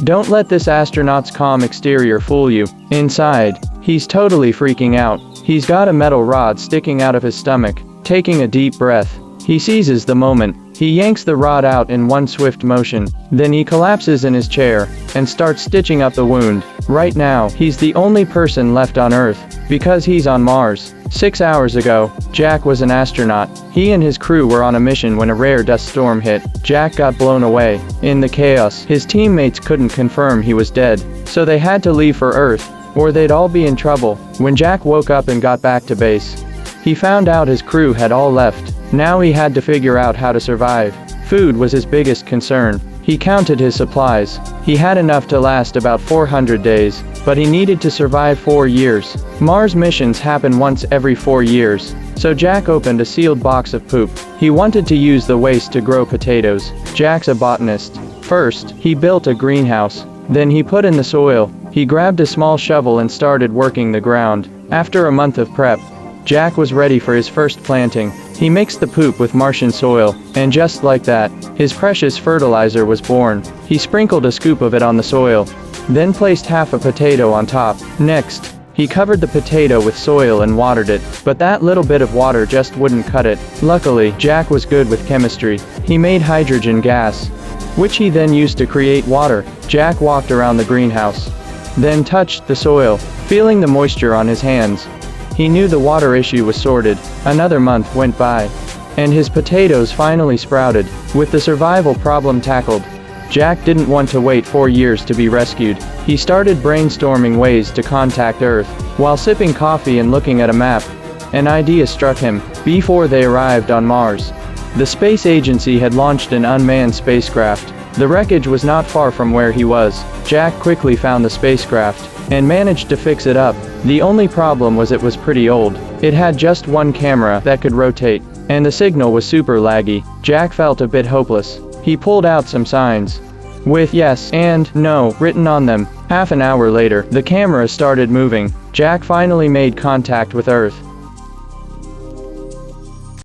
Don't let this astronaut's calm exterior fool you. Inside, he's totally freaking out. He's got a metal rod sticking out of his stomach. Taking a deep breath, he seizes the moment. He yanks the rod out in one swift motion. Then he collapses in his chair and starts stitching up the wound. Right now, he's the only person left on Earth, because he's on Mars. 6 hours ago, Jack was an astronaut. He and his crew were on a mission when a rare dust storm hit. Jack got blown away. In the chaos, his teammates couldn't confirm he was dead, so they had to leave for Earth, or they'd all be in trouble. When Jack woke up and got back to base, he found out his crew had all left. Now he had to figure out how to survive. Food was his biggest concern. He counted his supplies. He had enough to last about 400 days, but he needed to survive 4 years. Mars missions happen once every 4 years, so Jack opened a sealed box of poop. He wanted to use the waste to grow potatoes. Jack's a botanist. First, he built a greenhouse. Then he put in the soil. He grabbed a small shovel and started working the ground. After a month of prep, Jack was ready for his first planting. He mixed the poop with Martian soil, and just like that, his precious fertilizer was born. He sprinkled a scoop of it on the soil, then placed half a potato on top. Next, he covered the potato with soil and watered it, but that little bit of water just wouldn't cut it. Luckily, Jack was good with chemistry. He made hydrogen gas, which he then used to create water. Jack walked around the greenhouse, then touched the soil, feeling the moisture on his hands. He knew the water issue was sorted. Another month went by, and his potatoes finally sprouted. With the survival problem tackled, Jack didn't want to wait 4 years to be rescued. He started brainstorming ways to contact Earth. While sipping coffee and looking at a map, an idea struck him. Before they arrived on Mars, the space agency had launched an unmanned spacecraft. The wreckage was not far from where he was. Jack quickly found the spacecraft and managed to fix it up. The only problem was it was pretty old. It had just one camera that could rotate, and the signal was super laggy. Jack felt a bit hopeless. He pulled out some signs with yes and no written on them. Half an hour later, the camera started moving. Jack finally made contact with Earth.